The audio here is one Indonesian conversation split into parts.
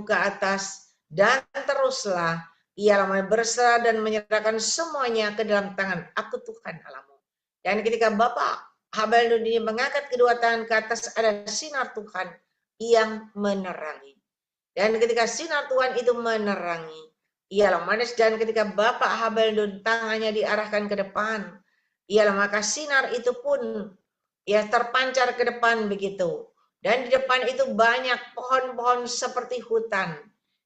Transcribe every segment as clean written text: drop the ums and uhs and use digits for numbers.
ke atas, dan teruslah ia berserah dan menyerahkan semuanya ke dalam tangan aku Tuhan Allahmu. Dan ketika Bapak Habel ini mengangkat kedua tangan ke atas, ada sinar Tuhan yang menerangi. Dan ketika sinar Tuhan itu menerangi, ialah manis. Dan ketika Bapak Habel tangannya diarahkan ke depan, ialah maka sinar itu pun ya terpancar ke depan begitu. Dan di depan itu banyak pohon-pohon seperti hutan.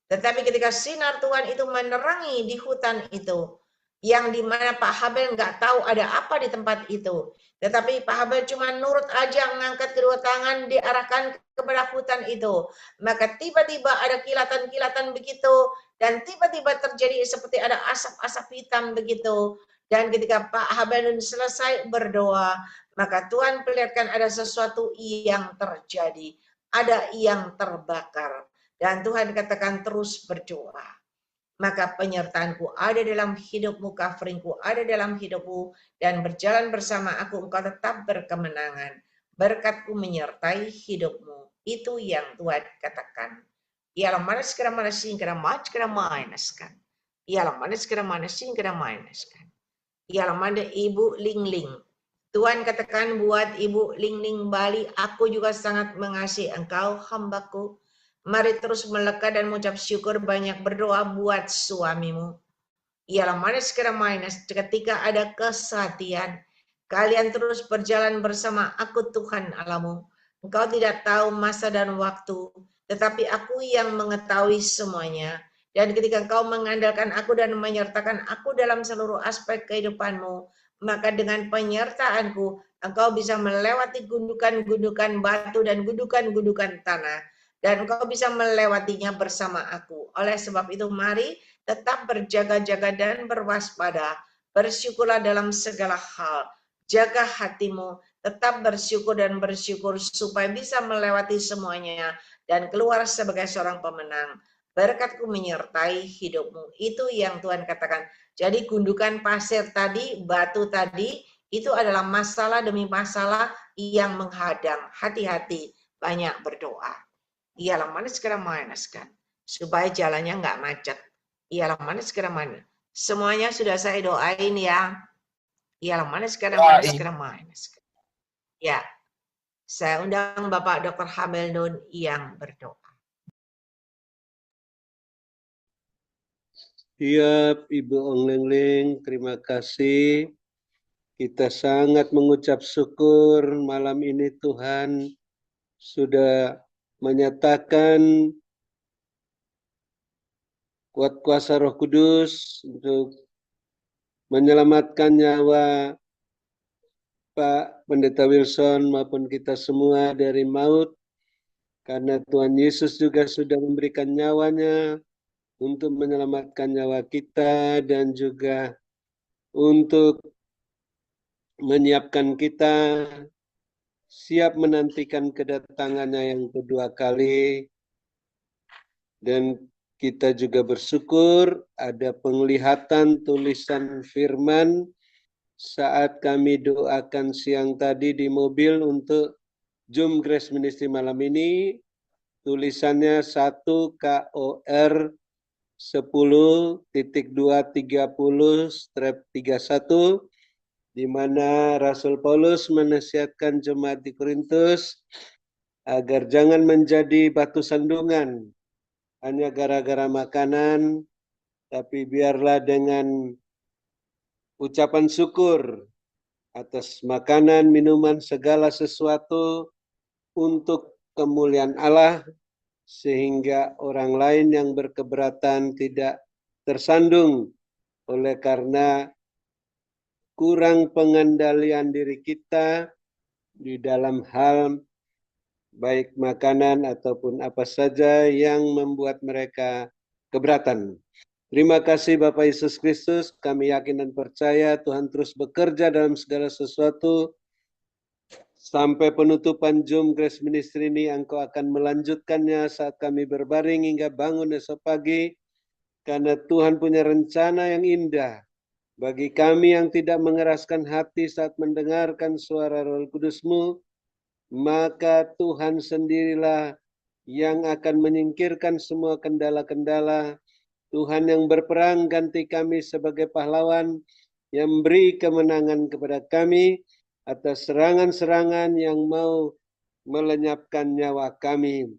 Tetapi ketika sinar Tuhan itu menerangi di hutan itu, yang dimana Pak Habel nggak tahu ada apa di tempat itu. Tetapi Pak Habel cuma nurut aja mengangkat kedua tangan diarahkan kepada hutan itu. Maka tiba-tiba ada kilatan-kilatan begitu. Dan tiba-tiba terjadi seperti ada asap-asap hitam begitu. Dan ketika Pak Habel selesai berdoa, maka Tuhan perlihatkan ada sesuatu yang terjadi, ada yang terbakar. Dan Tuhan katakan terus berdoa. Maka penyertaanku ada dalam hidupmu, coveringku ada dalam hidupmu, dan berjalan bersama aku engkau tetap berkemenangan. Berkatku menyertai hidupmu. Itu yang Tuhan katakan. Ialah manis kera manasin kera mach kera mainaskan. Ialah manis kera manasin kera mainaskan. Ialah mana Ibu Ling Ling. Tuhan katakan buat Ibu Ling Ling Bali, aku juga sangat mengasihi engkau hambaku. Mari terus melekat dan mengucap syukur, banyak berdoa buat suamimu. Ialah manis kera minus ketika ada kesatian. Kalian terus berjalan bersama aku Tuhan Allahmu. Engkau tidak tahu masa dan waktu, tetapi aku yang mengetahui semuanya. Dan ketika engkau mengandalkan aku dan menyertakan aku dalam seluruh aspek kehidupanmu, maka dengan penyertaanku, engkau bisa melewati gundukan-gundukan batu dan gundukan-gundukan tanah. Dan engkau bisa melewatinya bersama aku. Oleh sebab itu, mari tetap berjaga-jaga dan berwaspada. Bersyukurlah dalam segala hal. Jaga hatimu, tetap bersyukur dan bersyukur supaya bisa melewati semuanya dan keluar sebagai seorang pemenang. Berkatku menyertai hidupmu. Itu yang Tuhan katakan. Jadi gundukan pasir tadi, batu tadi, itu adalah masalah demi masalah yang menghadang. Hati-hati, banyak berdoa. Ialah manis kera manaskan, supaya jalannya nggak macet. Ialah manis kera manis. Semuanya sudah saya doain ya. Ialah manis kera manis kera manis. Ya, saya undang Bapak Dr. Hamel Nun yang berdoa. Iya, Ibu Ong Leng Leng, terima kasih. Kita sangat mengucap syukur malam ini Tuhan sudah menyatakan kuat kuasa Roh Kudus untuk menyelamatkan nyawa Pak Pendeta Wilson maupun kita semua dari maut. Karena Tuhan Yesus juga sudah memberikan nyawanya untuk menyelamatkan nyawa kita dan juga untuk menyiapkan kita siap menantikan kedatangannya yang kedua kali. Dan kita juga bersyukur ada penglihatan tulisan firman saat kami doakan siang tadi di mobil untuk Zoom Grace Ministry malam ini. Tulisannya 1 KOR 10.230/31, di mana Rasul Paulus menasihatkan jemaat di Korintus agar jangan menjadi batu sandungan hanya gara-gara makanan, tapi biarlah dengan ucapan syukur atas makanan, minuman, segala sesuatu untuk kemuliaan Allah, sehingga orang lain yang berkeberatan tidak tersandung oleh karena kurang pengendalian diri kita di dalam hal baik makanan ataupun apa saja yang membuat mereka keberatan. Terima kasih Bapak Yesus Kristus, kami yakin dan percaya Tuhan terus bekerja dalam segala sesuatu. Sampai penutupan Zoom Grace Ministry ini, Engkau akan melanjutkannya saat kami berbaring hingga bangun esok pagi. Karena Tuhan punya rencana yang indah bagi kami yang tidak mengeraskan hati saat mendengarkan suara Roh Kudus-Mu, maka Tuhan sendirilah yang akan menyingkirkan semua kendala-kendala. Tuhan yang berperang ganti kami sebagai pahlawan, yang beri kemenangan kepada kami atas serangan-serangan yang mau melenyapkan nyawa kami.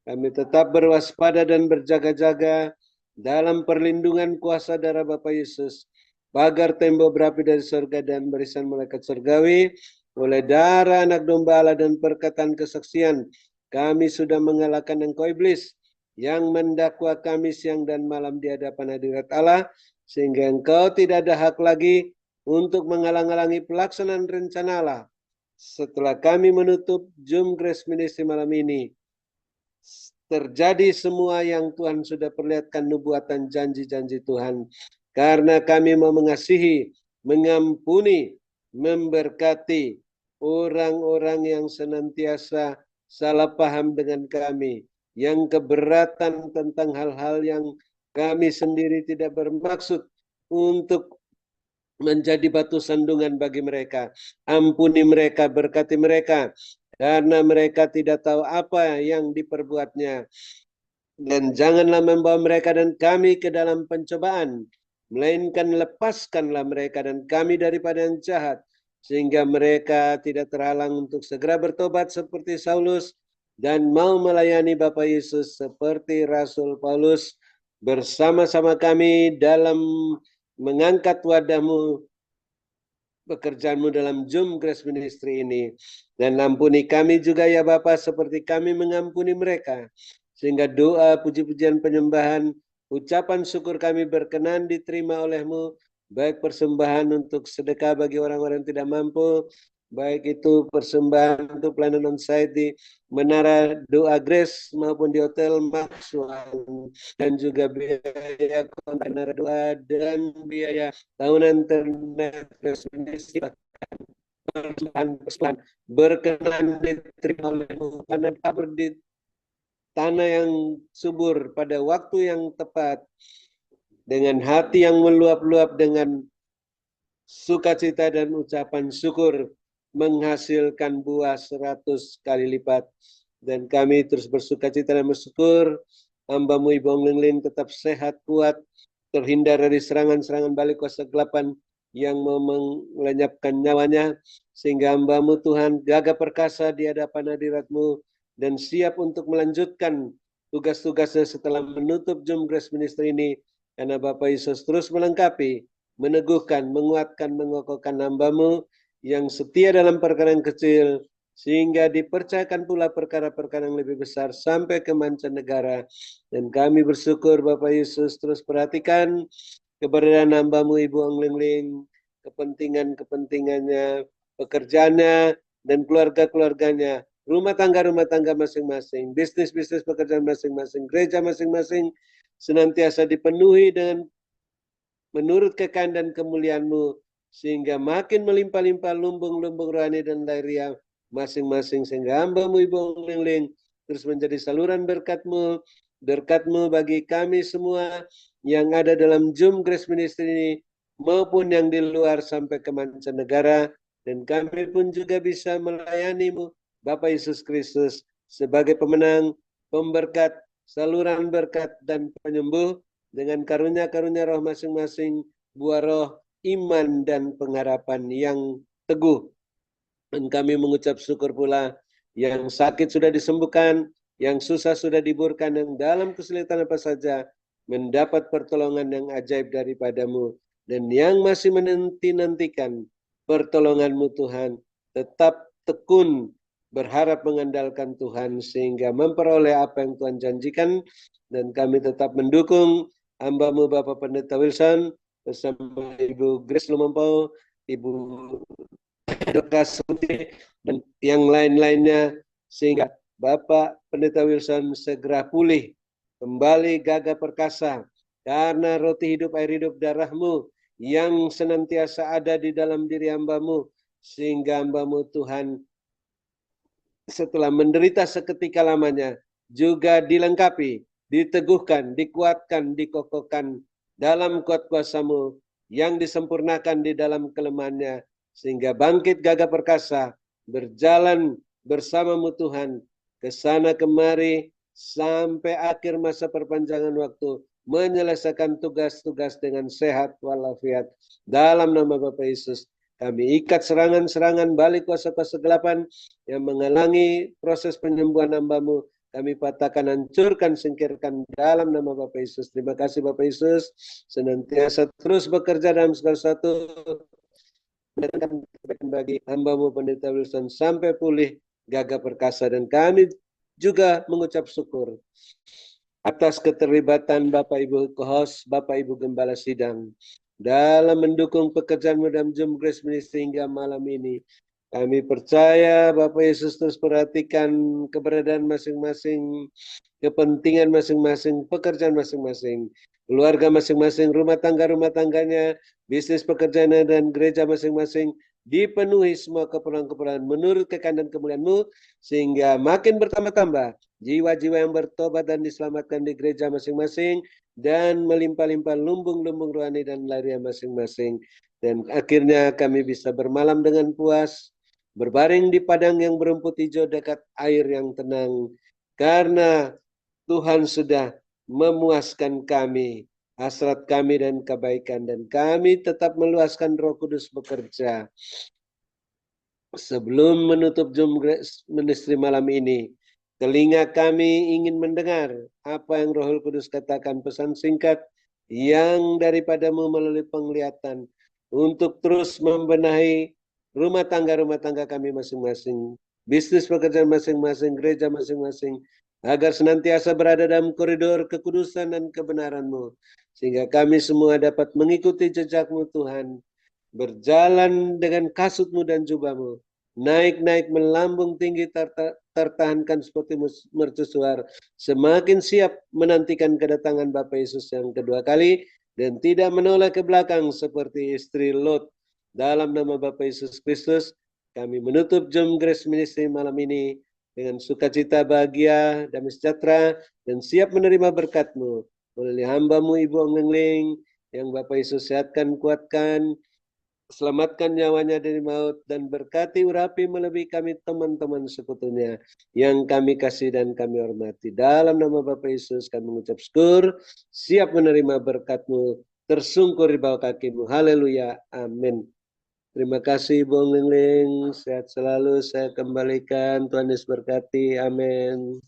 Kami tetap berwaspada dan berjaga-jaga dalam perlindungan kuasa darah Bapa Yesus, pagar tembok berapi dari surga dan barisan malaikat surgawi, oleh darah anak domba Allah dan perkataan kesaksian, kami sudah mengalahkan engkau iblis, yang mendakwa kami siang dan malam di hadapan hadirat Allah, sehingga engkau tidak ada hak lagi untuk menghalang-halangi pelaksanaan rencana Allah. Setelah kami menutup Zoom Grace Ministry malam ini, terjadi semua yang Tuhan sudah perlihatkan, nubuatan janji-janji Tuhan. Karena kami mau mengasihi, mengampuni, memberkati orang-orang yang senantiasa salah paham dengan kami, yang keberatan tentang hal-hal yang kami sendiri tidak bermaksud untuk menjadi batu sandungan bagi mereka. Ampuni mereka, berkati mereka, karena mereka tidak tahu apa yang diperbuatnya. Dan janganlah membawa mereka dan kami ke dalam pencobaan, melainkan lepaskanlah mereka dan kami daripada yang jahat, sehingga mereka tidak terhalang untuk segera bertobat seperti Saulus, dan mau melayani Bapa Yesus seperti Rasul Paulus, bersama-sama kami dalam mengangkat wadahmu, pekerjaanmu dalam Zoom Grace Ministry ini. Dan ampuni kami juga ya Bapa, seperti kami mengampuni mereka. Sehingga doa, puji-pujian, penyembahan, ucapan syukur kami berkenan diterima olehmu, baik persembahan untuk sedekah bagi orang-orang yang tidak mampu, baik itu persembahan untuk pelayanan on-site di Menara Doa Grace maupun di Hotel Maxwell, dan juga biaya kontak Menara Doa dan biaya tahunan internet resmi persembahan berkenan diterima olehmu, karena kabur di tanah yang subur pada waktu yang tepat, dengan hati yang meluap-luap dengan sukacita dan ucapan syukur, menghasilkan buah 100 kali lipat. Dan kami terus bersukacita dan bersyukur, hamba-Mu Ibu Ong Ling Ling tetap sehat, kuat, terhindar dari serangan-serangan balik kuasa kegelapan yang mau melenyapkan nyawanya, sehingga hamba-Mu Tuhan gagah perkasa di hadapan hadirat-Mu dan siap untuk melanjutkan tugas-tugasnya setelah menutup Zoom Grace Ministry ini, karena Bapak Yesus terus melengkapi, meneguhkan, menguatkan, mengokohkan hamba-Mu yang setia dalam perkara yang kecil, sehingga dipercayakan pula perkara-perkara yang lebih besar sampai ke mancanegara. Dan kami bersyukur Bapak Yesus terus perhatikan keberadaan hamba-Mu Ibu Ong Ling Ling, kepentingan-kepentingannya, pekerjaannya, dan keluarga-keluarganya, rumah tangga masing-masing, bisnis-bisnis pekerjaan masing-masing, gereja masing-masing, senantiasa dipenuhi dengan menurut kekayaan dan kemuliaan-Mu, sehingga makin melimpah-limpah lumbung-lumbung rohani dan lahiriah masing-masing, sehingga hamba-Mu Ibu Ong Ling Ling terus menjadi saluran berkat-Mu, berkat-Mu bagi kami semua yang ada dalam Zoom Grace Ministry ini, maupun yang di luar sampai ke mancanegara, dan kami pun juga bisa melayani-Mu Bapa Yesus Kristus sebagai pemenang, pemberkat, saluran berkat dan penyembuh, dengan karunia-karunia roh masing-masing, buah roh, iman dan pengharapan yang teguh. Dan kami mengucap syukur pula, yang sakit sudah disembuhkan, yang susah sudah diburkan, yang dalam kesulitan apa saja mendapat pertolongan yang ajaib daripada-Mu, dan yang masih menanti-nantikan pertolongan-Mu Tuhan, tetap tekun berharap mengandalkan Tuhan sehingga memperoleh apa yang Tuhan janjikan. Dan kami tetap mendukung hamba-Mu Bapak Pendeta Wilson bersama Ibu Grace Lumampau, Ibu Dokasuti, dan yang lain-lainnya, sehingga Bapak Pendeta Wilson segera pulih, kembali gagah perkasa, karena roti hidup, air hidup, darah-Mu yang senantiasa ada di dalam diri hamba-Mu, sehingga hamba-Mu Tuhan setelah menderita seketika lamanya juga dilengkapi, diteguhkan, dikuatkan, dikokohkan dalam kuat kuasa-Mu yang disempurnakan di dalam kelemahannya, sehingga bangkit gagah perkasa, berjalan bersama-Mu Tuhan, ke sana kemari, sampai akhir masa perpanjangan waktu, menyelesaikan tugas-tugas dengan sehat walafiat. Dalam nama Bapa Yesus, kami ikat serangan-serangan balik kuasa-kuasa kegelapan yang menghalangi proses penyembuhan hamba-Mu. Kami patahkan, hancurkan, singkirkan dalam nama Bapa Yesus. Terima kasih Bapa Yesus, senantiasa terus bekerja dalam segala sesuatu bagi hamba-Mu penderita Wilson sampai pulih, gagah perkasa. Dan kami juga mengucap syukur atas keterlibatan Bapak Ibu co-host, Bapak Ibu Gembala Sidang dalam mendukung pekerjaan dalam Zoom Grace Ministry hingga malam ini. Kami percaya Bapak Yesus terus perhatikan keberadaan masing-masing, kepentingan masing-masing, pekerjaan masing-masing, keluarga masing-masing, rumah tangganya, bisnis pekerjaannya, dan gereja masing-masing dipenuhi semua keperluan-keperluan menurut kehendak dan kemuliaan-Mu, sehingga makin bertambah-tambah jiwa-jiwa yang bertobat dan diselamatkan di gereja masing-masing, dan melimpah-limpah lumbung-lumbung rohani dan larian masing-masing. Dan akhirnya kami bisa bermalam dengan puas, berbaring di padang yang berumput hijau dekat air yang tenang, karena Tuhan sudah memuaskan kami, hasrat kami dan kebaikan, dan kami tetap meluaskan Roh Kudus bekerja. Sebelum menutup Zoom Grace Ministry malam ini, telinga kami ingin mendengar apa yang Roh Kudus katakan, pesan singkat yang daripadamu melalui penglihatan untuk terus membenahi rumah tangga kami masing-masing, bisnis pekerjaan masing-masing, gereja masing-masing, agar senantiasa berada dalam koridor kekudusan dan kebenaran-Mu, sehingga kami semua dapat mengikuti jejak-Mu Tuhan, berjalan dengan kasut-Mu dan jubah-Mu, naik-naik melambung tinggi, tertahankan seperti mercusuar, semakin siap menantikan kedatangan Bapa Yesus yang kedua kali, dan tidak menoleh ke belakang seperti istri Lot. Dalam nama Bapa Yesus Kristus, kami menutup Zoom Grace Ministry malam ini dengan sukacita, bahagia, damai sejahtera, dan siap menerima berkat-Mu melalui hamba-Mu Ibu Onglengling, yang Bapa Yesus sehatkan, kuatkan, selamatkan nyawanya dari maut, dan berkati urapi melebihi kami teman-teman sekutunya yang kami kasih dan kami hormati. Dalam nama Bapa Yesus kami mengucap syukur, siap menerima berkat-Mu, tersungkur di bawah kaki-Mu. Haleluya, amin. Terima kasih Ibu Onglengling, sehat selalu, saya kembalikan, Tuhan Yesus berkati, amin.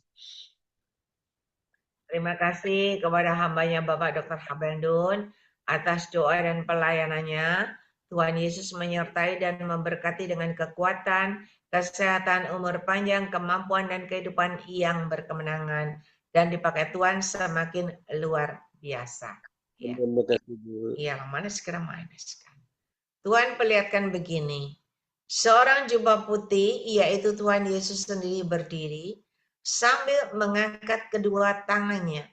Terima kasih kepada hambanya Bapak Dr. Habendun atas doa dan pelayanannya. Tuhan Yesus menyertai dan memberkati dengan kekuatan, kesehatan, umur panjang, kemampuan, dan kehidupan yang berkemenangan. Dan dipakai Tuhan semakin luar biasa. Ya. Terima kasih Bu. Iya, mana sekarang minuskan. Tuhan perlihatkan begini. Seorang jubah putih, yaitu Tuhan Yesus sendiri berdiri, sambil mengangkat kedua tangannya.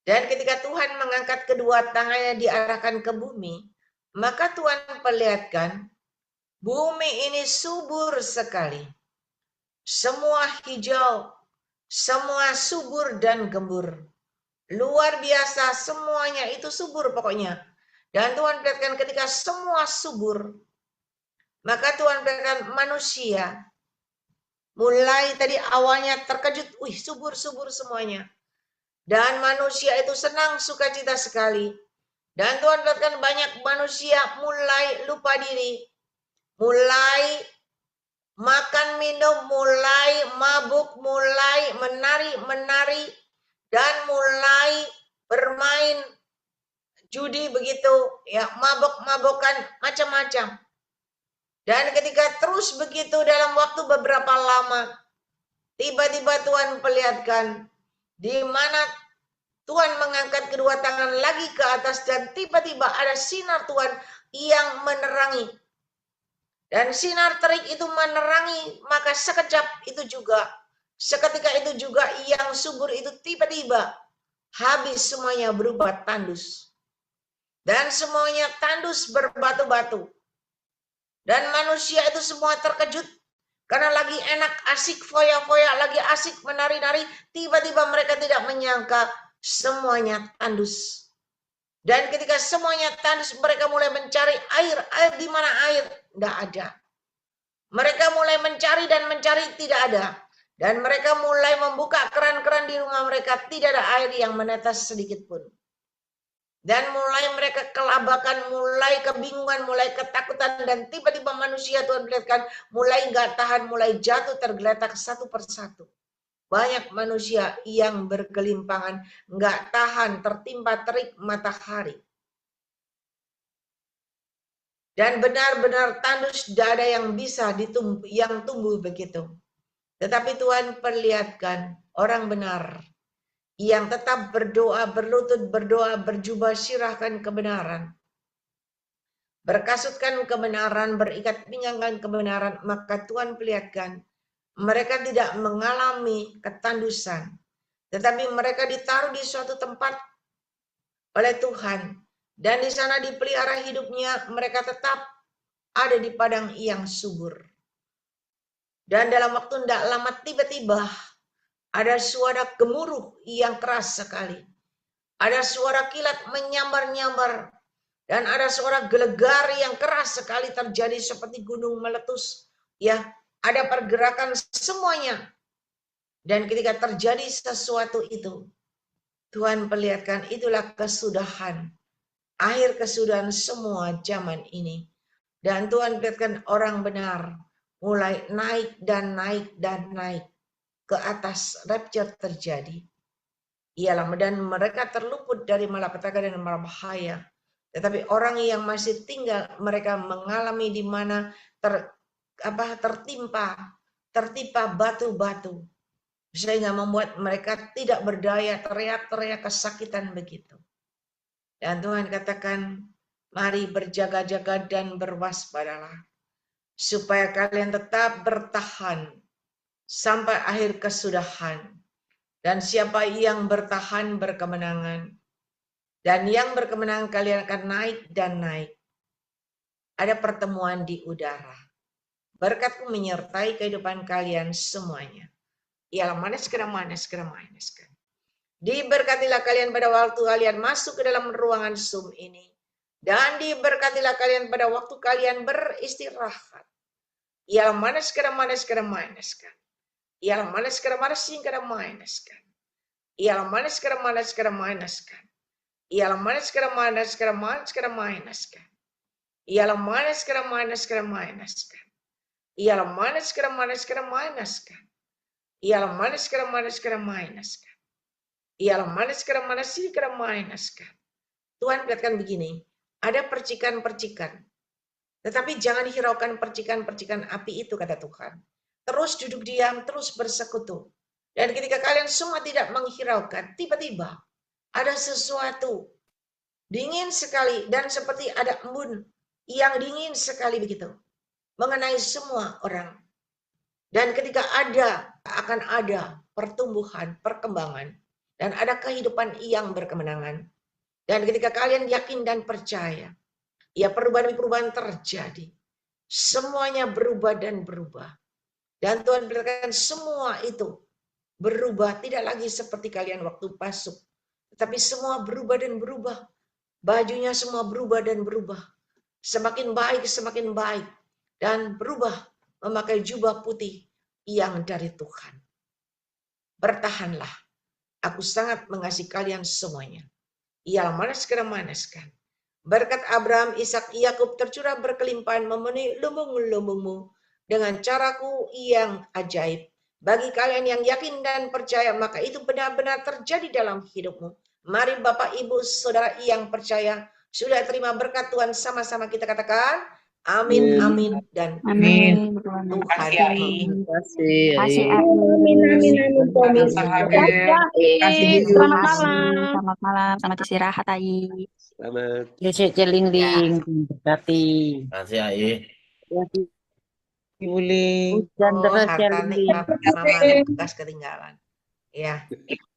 Dan ketika Tuhan mengangkat kedua tangannya diarahkan ke bumi, maka Tuhan perlihatkan bumi ini subur sekali. Semua hijau, semua subur dan gembur. Luar biasa, semuanya itu subur pokoknya. Dan Tuhan perlihatkan ketika semua subur, maka Tuhan perlihatkan manusia mulai tadi awalnya terkejut, wih subur-subur semuanya. Dan manusia itu senang sukacita sekali. Dan Tuhan lihatkan banyak manusia mulai lupa diri, mulai makan minum, mulai mabuk, mulai menari, dan mulai bermain judi begitu, ya mabok-mabokan macam-macam. Dan ketika terus begitu dalam waktu beberapa lama, tiba-tiba Tuhan perlihatkan di mana Tuhan mengangkat kedua tangan lagi ke atas dan tiba-tiba ada sinar Tuhan yang menerangi. Dan sinar terik itu menerangi, maka sekejap itu juga, seketika itu juga yang subur itu tiba-tiba habis semuanya berubah tandus. Dan semuanya tandus berbatu-batu. Dan manusia itu semua terkejut karena lagi enak, asik, foya-foya, lagi asik menari-nari, tiba-tiba mereka tidak menyangka semuanya tandus. Dan ketika semuanya tandus, mereka mulai mencari air. Air di mana air? Tidak ada. Mereka mulai mencari dan mencari, tidak ada. Dan mereka mulai membuka keran-keran di rumah mereka, tidak ada air yang menetes sedikit pun. Dan mulai mereka kelabakan, mulai kebingungan, mulai ketakutan, dan tiba-tiba manusia Tuhan perlihatkan mulai nggak tahan, mulai jatuh tergeletak satu persatu. Banyak manusia yang bergelimpangan, nggak tahan, tertimpa terik matahari. Dan benar-benar tandus, tidak ada yang bisa yang tumbuh begitu. Tetapi Tuhan perlihatkan orang benar yang tetap berdoa, berlutut berdoa, berjubah sirahkan kebenaran, berkasutkan kebenaran, berikat pinggangkan kebenaran, maka Tuhan perlihatkan mereka tidak mengalami ketandusan, tetapi mereka ditaruh di suatu tempat oleh Tuhan, dan di sana dipelihara hidupnya, mereka tetap ada di padang yang subur. Dan dalam waktu tidak lama tiba-tiba ada suara gemuruh yang keras sekali. Ada suara kilat menyambar-nyambar. Dan ada suara gelegar yang keras sekali terjadi seperti gunung meletus. Ya, ada pergerakan semuanya. Dan ketika terjadi sesuatu itu, Tuhan perlihatkan itulah kesudahan. Akhir kesudahan semua zaman ini. Dan Tuhan perlihatkan orang benar mulai naik dan naik dan naik ke atas, rapture terjadi. Ialah dan mereka terluput dari malapetaka dan bahaya. Tetapi orang yang masih tinggal, mereka mengalami di mana tertimpa batu-batu, sehingga membuat mereka tidak berdaya, teriak-teriak kesakitan begitu. Dan Tuhan katakan, mari berjaga-jaga dan berwaspadalah, supaya kalian tetap bertahan sampai akhir kesudahan. Dan siapa yang bertahan berkemenangan. Dan yang berkemenangan kalian akan naik dan naik. Ada pertemuan di udara. Berkatku menyertai kehidupan kalian semuanya. Ialah maniskan. Diberkatilah kalian pada waktu kalian masuk ke dalam ruangan Zoom ini. Dan diberkatilah kalian pada waktu kalian beristirahat. Ialah maniskan. Ialah maniskan. Ialah maniskan. Ialah maniskan. Ialah maniskan. Ialah Tuhan katakan begini, ada percikan-percikan. Tetapi jangan hiraukan percikan-percikan api itu, kata Tuhan. Terus duduk diam, terus bersekutu. Dan ketika kalian semua tidak menghiraukan, tiba-tiba ada sesuatu dingin sekali dan seperti ada embun yang dingin sekali begitu mengenai semua orang. Dan ketika akan ada pertumbuhan, perkembangan, dan ada kehidupan yang berkemenangan. Dan ketika kalian yakin dan percaya, ya perubahan-perubahan terjadi. Semuanya berubah dan berubah. Dan Tuhan berkatakan semua itu berubah, tidak lagi seperti kalian waktu masuk. Tetapi semua berubah dan berubah. Bajunya semua berubah dan berubah. Semakin baik. Dan berubah memakai jubah putih yang dari Tuhan. Bertahanlah. Aku sangat mengasihi kalian semuanya. Ialah manaskan. Berkat Abraham, Ishak, Yakub tercurah berkelimpahan memenuhi lumbung-lumbungmu dengan caraku yang ajaib. Bagi kalian yang yakin dan percaya, maka itu benar-benar terjadi dalam hidupmu. Mari Bapak, Ibu, Saudara yang percaya, sudah terima berkat Tuhan, sama-sama kita katakan, amin, amin, dan Amin. Tuhan Terima berkati. kasih. Amin, pemirsa. Selamat malam. Selamat malam. Selamat istirahat, Ai. Selamat. Celing-ling, berkati. Kasih Ai. Ibuling. Hujan Oh, deras ya, harta Ling. mama bekas ketinggalan. Ya,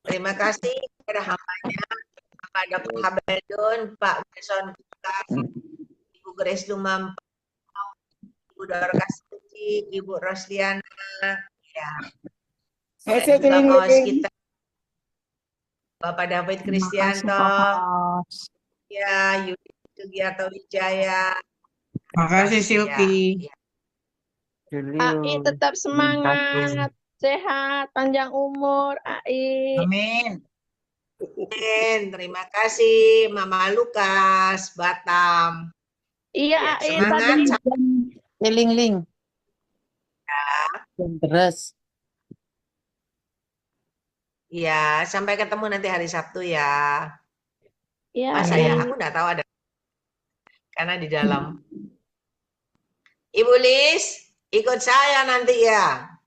terima kasih kepada hambanya, Pak Dr. Habeldun, Pak Wilson Kukas, Ibu Grace Lumam, Ibu Dorcas Suci, Ibu Rosliana, ya, dan juga kawan kita, Bapak David Kristianto, ya, Yudi Sugiarto Wijaya. Makasih Silky. Ya. Ai tetap semangat. sehat, panjang umur, Ai. Amin. Terima kasih Mama Lukas, Batam. Iya, Ya, Ai semangat. tadi. Ling. Terus. Ya, sampai ketemu nanti hari Sabtu ya. Iya, Masa Ai. ya? Aku nggak tahu ada. Karena di dalam. Ibu Lis, ikut saya nanti ya.